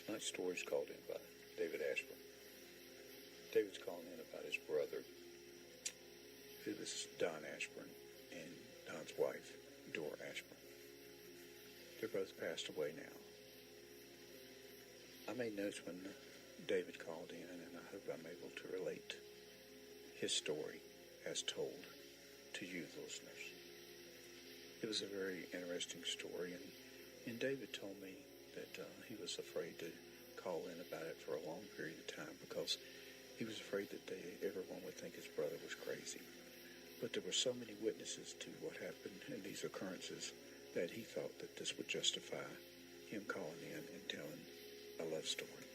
Tonight's story is called in by David Ashburn. David's calling in about his brother, who is Don Ashburn, and Don's wife, Dora Ashburn. They're both passed away now. I made notes when David called in, and I hope I'm able to relate his story as told to you, the listeners. It was a very interesting story, and David told me that he was afraid to call in about it for a long period of time because he was afraid that everyone would think his brother was crazy. But there were so many witnesses to what happened in these occurrences that he thought that this would justify him calling in and telling a love story.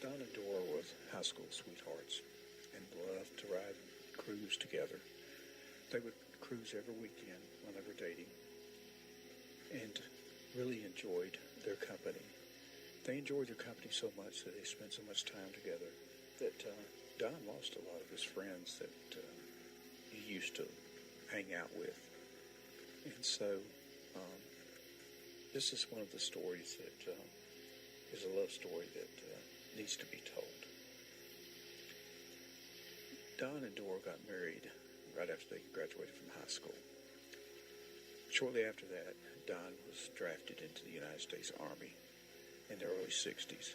Don and Dora were high school sweethearts and loved to ride and cruise together. They would cruise every weekend when they were dating and really enjoyed their company. They enjoyed their company so much that they spent so much time together that Don lost a lot of his friends that he used to hang out with. And so this is one of the stories that is a love story that needs to be told. Don and Dora got married right after they graduated from high school. Shortly after that, Don was drafted into the United States Army in the early 60s.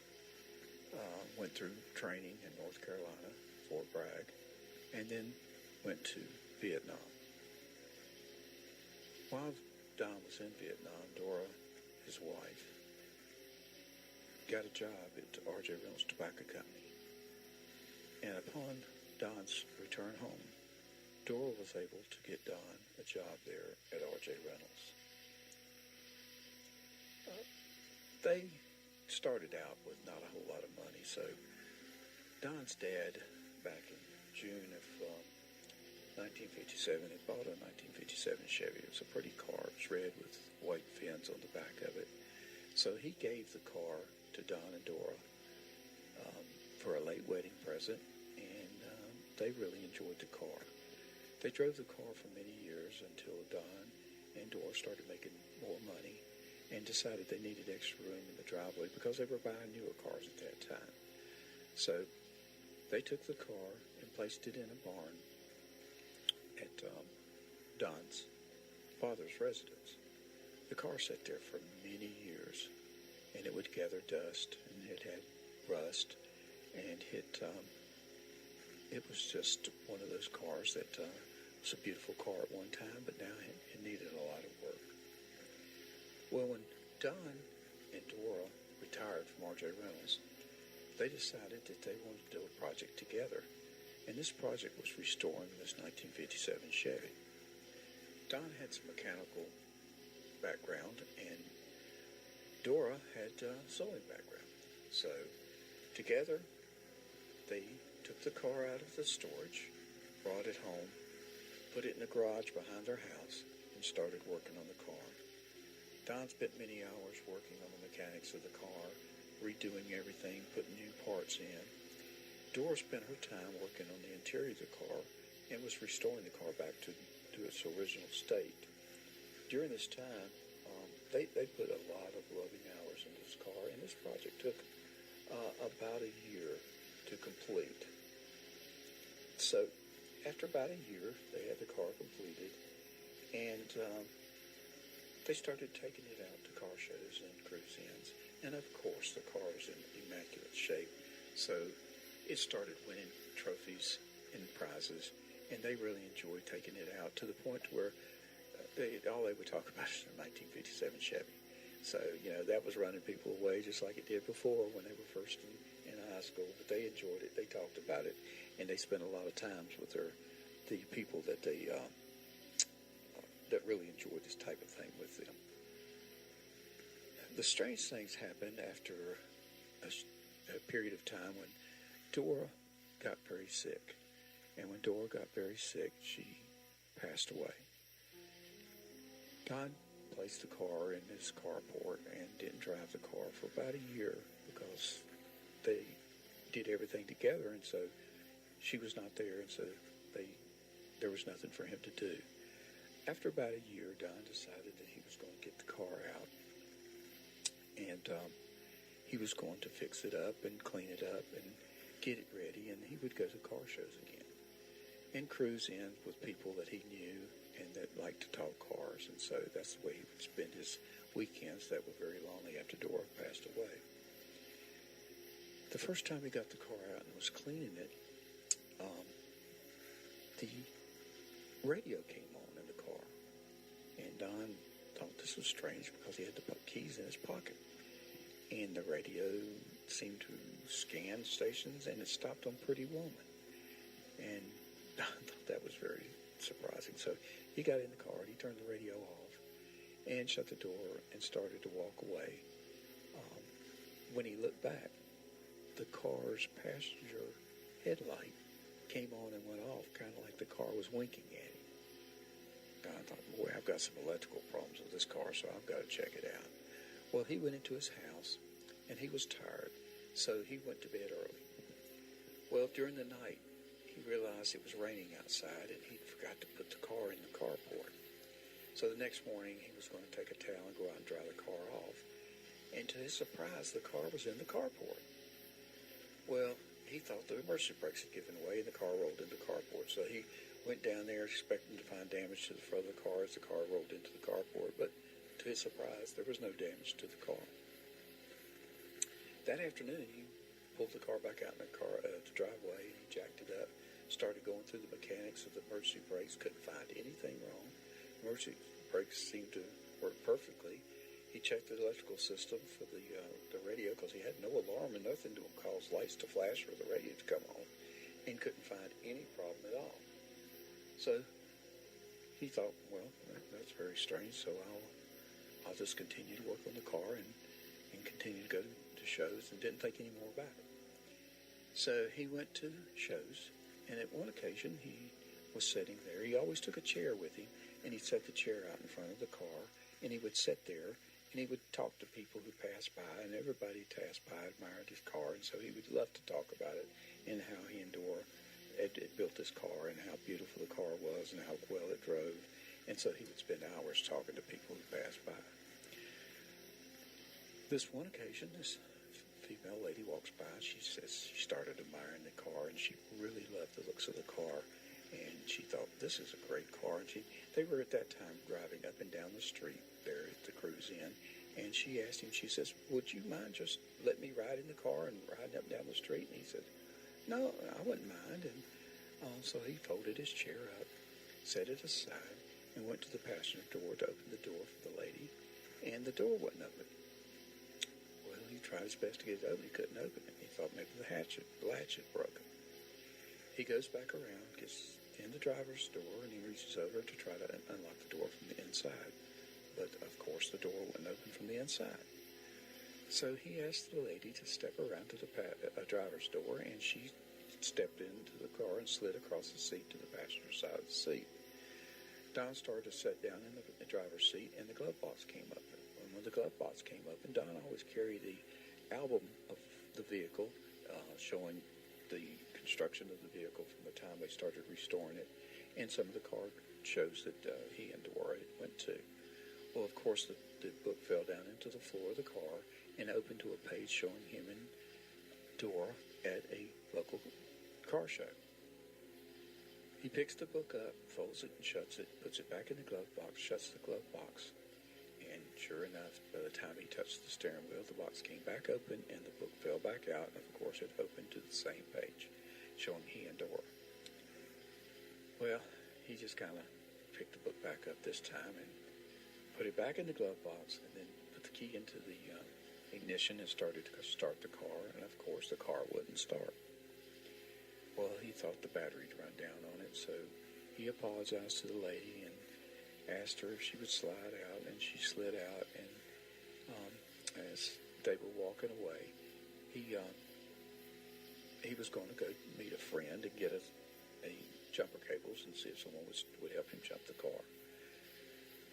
Went through training in North Carolina, Fort Bragg, and then went to Vietnam. While Don was in Vietnam, Dora, his wife, got a job at R.J. Reynolds Tobacco Company. And upon Don's return home, Dora was able to get Don a job there at R.J. Reynolds. They started out with not a whole lot of money, so Don's dad, back in June of 1957, had bought a 1957 Chevy. It was a pretty car. It was red with white fins on the back of it. So he gave the car to Don and Dora for a late wedding present, and they really enjoyed the car. They drove the car for many years until Don and Dora started making more money and decided they needed extra room in the driveway because they were buying newer cars at that time. So they took the car and placed it in a barn at Don's father's residence. The car sat there for many years, and it would gather dust, and it had rust, and it was just one of those cars that was a beautiful car at one time, but now it needed a lot of work. Well, when Don and Dora retired from R.J. Reynolds, they decided that they wanted to do a project together, and this project was restoring this 1957 Chevy. Don had some mechanical background, and Dora had a sewing background. So together, they took the car out of the storage, brought it home, put it in the garage behind their house, and started working on the car. Don spent many hours working on the mechanics of the car, redoing everything, putting new parts in. Dora spent her time working on the interior of the car and was restoring the car back to its original state. During this time, they put a lot of loving hours into this car, and this project took about a year to complete. So after about a year, they had the car completed, and they started taking it out to car shows and cruise-ins. And of course, the car was in immaculate shape, so it started winning trophies and prizes, and they really enjoyed taking it out to the point where all they would talk about is the 1957 Chevy. So, that was running people away just like it did before when they were first in high school. But they enjoyed it. They talked about it, and they spent a lot of times with the people that they that really enjoyed this type of thing with them. The strange things happened after a period of time when Dora got very sick. And when Dora got very sick, she passed away. Don placed the car in his carport and didn't drive the car for about a year because they did everything together, and so she was not there, and so there was nothing for him to do. After about a year, Don decided that he was going to get the car out, and he was going to fix it up and clean it up and get it ready, and he would go to car shows again and cruise in with people that he knew and that liked to talk cars. And so that's the way he would spend his weekends that were very lonely after Dora passed away. The first time he got the car out and was cleaning it, the radio came on in the car. And Don thought this was strange because he had the keys in his pocket. And the radio seemed to scan stations, and it stopped on Pretty Woman. And Don thought that was very surprising. So he got in the car, and he turned the radio off and shut the door and started to walk away. When he looked back, the car's passenger headlight came on and went off, kind of like the car was winking at him. Don thought, boy, I've got some electrical problems with this car, so I've got to check it out. Well, he went into his house, and he was tired, so he went to bed early. Well, during the night, he realized it was raining outside, and he forgot to put the car in the carport. So the next morning, he was going to take a towel and go out and dry the car off. And to his surprise, the car was in the carport. Well, he thought the emergency brakes had given way, and the car rolled into the carport. So he went down there expecting to find damage to the front of the car as the car rolled into the carport. But to his surprise, there was no damage to the car. That afternoon, he pulled the car back out in the driveway, and he jacked it up, started going through the mechanics of the emergency brakes, couldn't find anything wrong. Emergency brakes seemed to work perfectly. He checked the electrical system for the radio because he had no alarm and nothing to cause lights to flash or the radio to come on, and couldn't find any problem at all. So he thought, well, that's very strange, so I'll just continue to work on the car and continue to go to shows, and didn't think any more about it. So he went to shows, and at one occasion he was sitting there. He always took a chair with him, and he'd set the chair out in front of the car, and he would sit there, and he would talk to people who passed by, and everybody passed by admired his car, and so he would love to talk about it and how he and Dora had built this car and how beautiful the car was and how well it drove. And so he would spend hours talking to people who passed by. This one occasion, this female lady walks by, and she says she started admiring the car, and she really loved the looks of the car, and she thought, this is a great car. And they were at that time driving up and down the street there at the Cruise Inn, and she asked him, she says, would you mind just letting me ride in the car and riding up and down the street? And he said, no, I wouldn't mind. And so he folded his chair up, set it aside, and went to the passenger door to open the door for the lady, and the door wouldn't open. Well, he tried his best to get it open. He couldn't open it. He thought maybe the latch had broken. He goes back around, gets in the driver's door, and he reaches over to try to unlock the door from the inside. But, of course, the door wouldn't open from the inside. So he asked the lady to step around to the driver's door, and she stepped into the car and slid across the seat to the passenger side of the seat. Don started to sit down in the driver's seat, and the glove box came up. And when the glove box came up, and Don always carried the album of the vehicle showing the construction of the vehicle from the time they started restoring it, and some of the car shows that he and Dora went to. Well, of course, the book fell down into the floor of the car and opened to a page showing him and Dora at a local car show. He picks the book up, folds it and shuts it, puts it back in the glove box, shuts the glove box, and sure enough, by the time he touched the steering wheel, the box came back open and the book fell back out, and of course it opened to the same page showing he and Dora. Well, he just kind of picked the book back up this time and put it back in the glove box, and then put the key into the ignition and started to start the car, and of course the car wouldn't start. Well, he thought the battery'd run down on it, so he apologized to the lady and asked her if she would slide out, and she slid out, and as they were walking away, he was going to go meet a friend and get a jumper cables and see if someone would help him jump the car.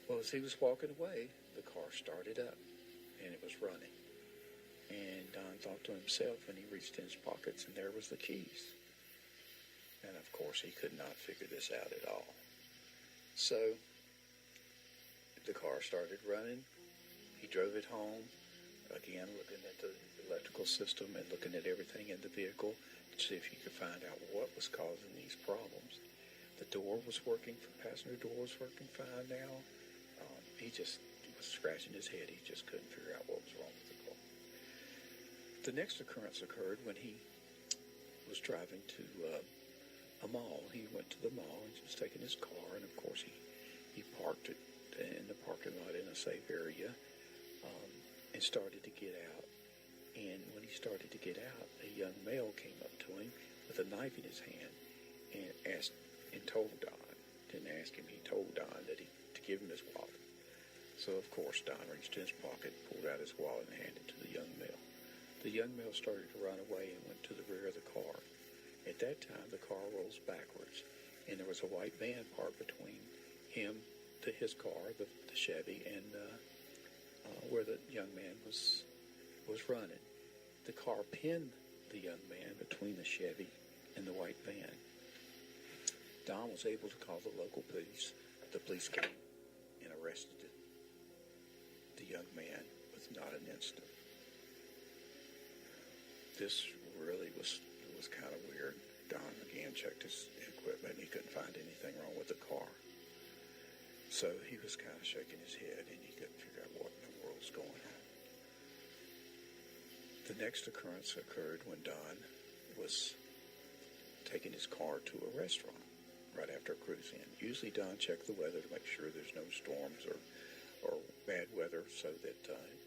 Well, as he was walking away, the car started up, and it was running. And Don thought to himself, and he reached in his pockets, and there was the keys. And, of course, he could not figure this out at all. So, the car started running. He drove it home. again, looking at the electrical system and looking at everything in the vehicle to see if he could find out what was causing these problems. The door was working, passenger door was working fine now. He just was scratching his head. He just couldn't figure out what was wrong with the car. The next occurrence occurred when he was driving to a mall. He went to the mall and was taking his car, and of course he parked it in the parking lot in a safe area and started to get out. And when he started to get out, a young male came up to him with a knife in his hand and asked and told Don, didn't ask him, he told Don that to give him his wallet. So of course Don reached in his pocket, pulled out his wallet and handed it to the young male. The young male started to run away and went to the rear of the car. At that time, the car rolls backwards, and there was a white van parked between him, his car, the Chevy, and where the young man was running. The car pinned the young man between the Chevy and the white van. Don was able to call the local police. The police came and arrested the young man with not an incident. This really was kind of weird. Don again checked his equipment and he couldn't find anything wrong with the car. So he was kind of shaking his head and he couldn't figure out what in the world was going on. The next occurrence occurred when Don was taking his car to a restaurant right after a cruise in. Usually Don checked the weather to make sure there's no storms or bad weather so that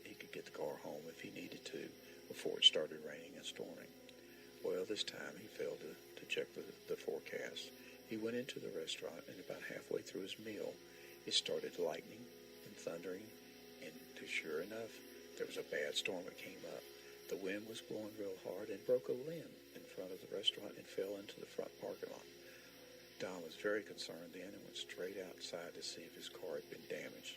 he could get the car home if he needed to before it started raining and storming. Well, this time he failed to check the forecast. He went into the restaurant, and about halfway through his meal, it started lightning and thundering, and sure enough, there was a bad storm that came up. The wind was blowing real hard and broke a limb in front of the restaurant and fell into the front parking lot. Don was very concerned then and went straight outside to see if his car had been damaged.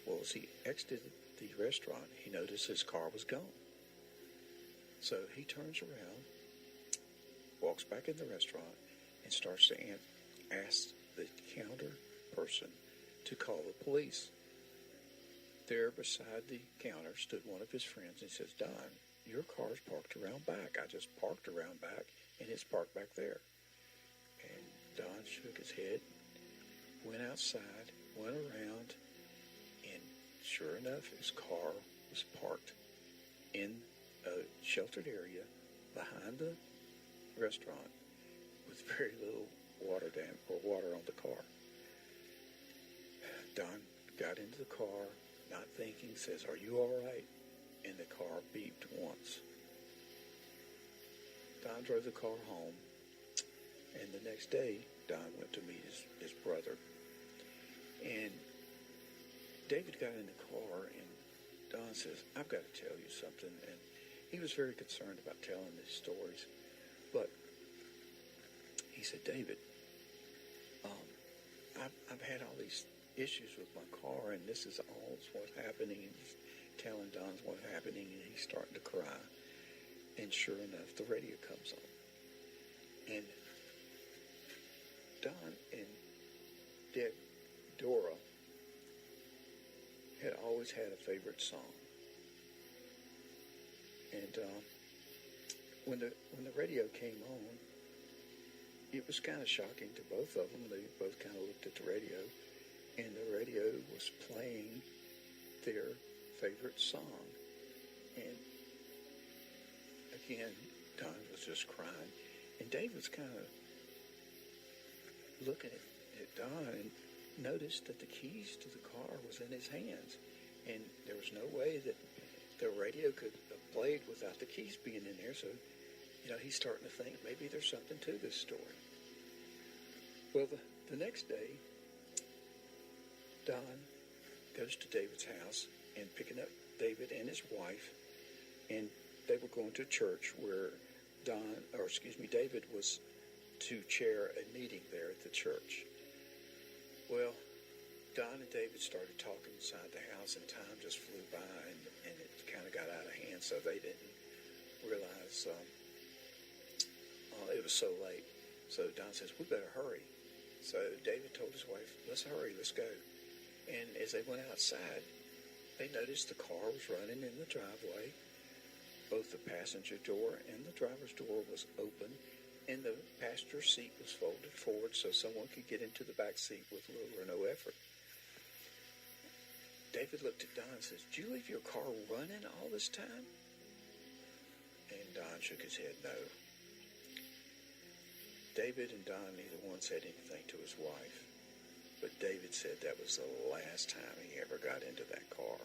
Well, as he exited the restaurant, he noticed his car was gone. So he turns around, walks back in the restaurant, and starts to ask the counter person to call the police. There beside the counter stood one of his friends and says, "Don, your car's parked around back. I just parked around back, and it's parked back there." And Don shook his head, went outside, went around, and sure enough, his car was parked in a sheltered area behind the restaurant with very little water on the car. Don got into the car, not thinking, says, "Are you all right?" And the car beeped once. Don drove the car home, and the next day, Don went to meet his brother. And David got in the car, and Don says, "I've got to tell you something." And he was very concerned about telling these stories. But he said, "David, I've had all these issues with my car, and this is all what's happening." And he's telling Don what's happening, and he's starting to cry. And sure enough, the radio comes on. And Don and Dora had always had a favorite song. And when the radio came on, it was kind of shocking to both of them. They both kind of looked at the radio, and the radio was playing their favorite song. And again, Don was just crying, and Dave was kind of looking at Don and noticed that the keys to the car was in his hands, and there was no way that the radio could have played without the keys being in there. So, he's starting to think maybe there's something to this story. Well, the next day, Don goes to David's house and picking up David and his wife, and they were going to church where David was to chair a meeting there at the church. Well, Don and David started talking inside the house, and time just flew by, and it kind of got out of hand, so they didn't realize it was so late. So Don says, "We better hurry." So David told his wife, "Let's hurry, let's go." And as they went outside, they noticed the car was running in the driveway. Both the passenger door and the driver's door was open, and the passenger seat was folded forward so someone could get into the back seat with little or no effort. David looked at Don and says, "Did you leave your car running all this time?" And Don shook his head no. David and Don, neither one said anything to his wife, but David said that was the last time he ever got into that car.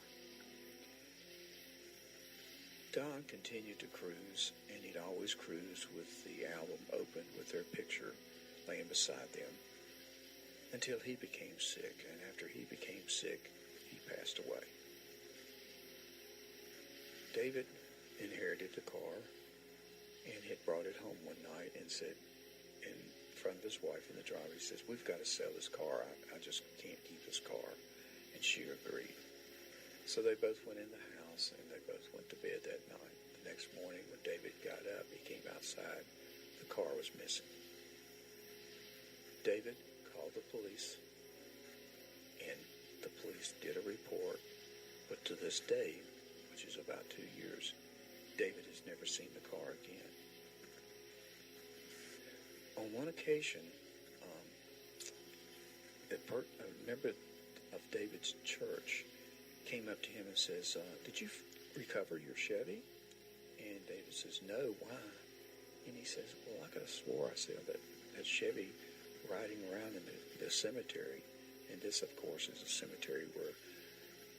Don continued to cruise, and he'd always cruise with the album open with their picture laying beside them until he became sick, and after he became sick, he passed away. David inherited the car and had brought it home one night and said in front of his wife and the driver, he says, "We've got to sell this car. I just can't keep this car." And she agreed. So they both went in the house and they both went to bed that night. The next morning when David got up, he came outside. The car was missing. David called the police, and the police did a report, but to this day, which is about 2 years, David has never seen the car again. On one occasion, a member of David's church came up to him and says, "Did you recover your Chevy?" And David says, "No, why?" And he says, "Well, I could have swore I saw that Chevy riding around in the cemetery." And this, of course, is a cemetery where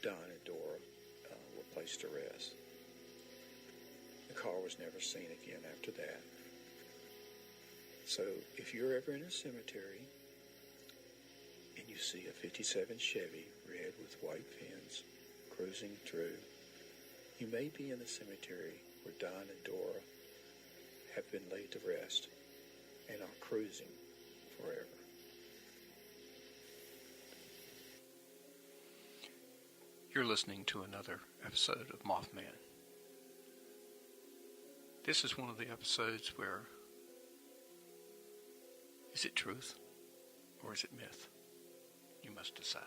Don and Dora were placed to rest. The car was never seen again after that. So if you're ever in a cemetery and you see a 57 Chevy red with white fins cruising through, you may be in the cemetery where Don and Dora have been laid to rest and are cruising forever. You're listening to another episode of Mothman. This is one of the episodes where, is it truth or is it myth? You must decide.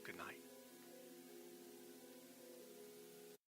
Good night.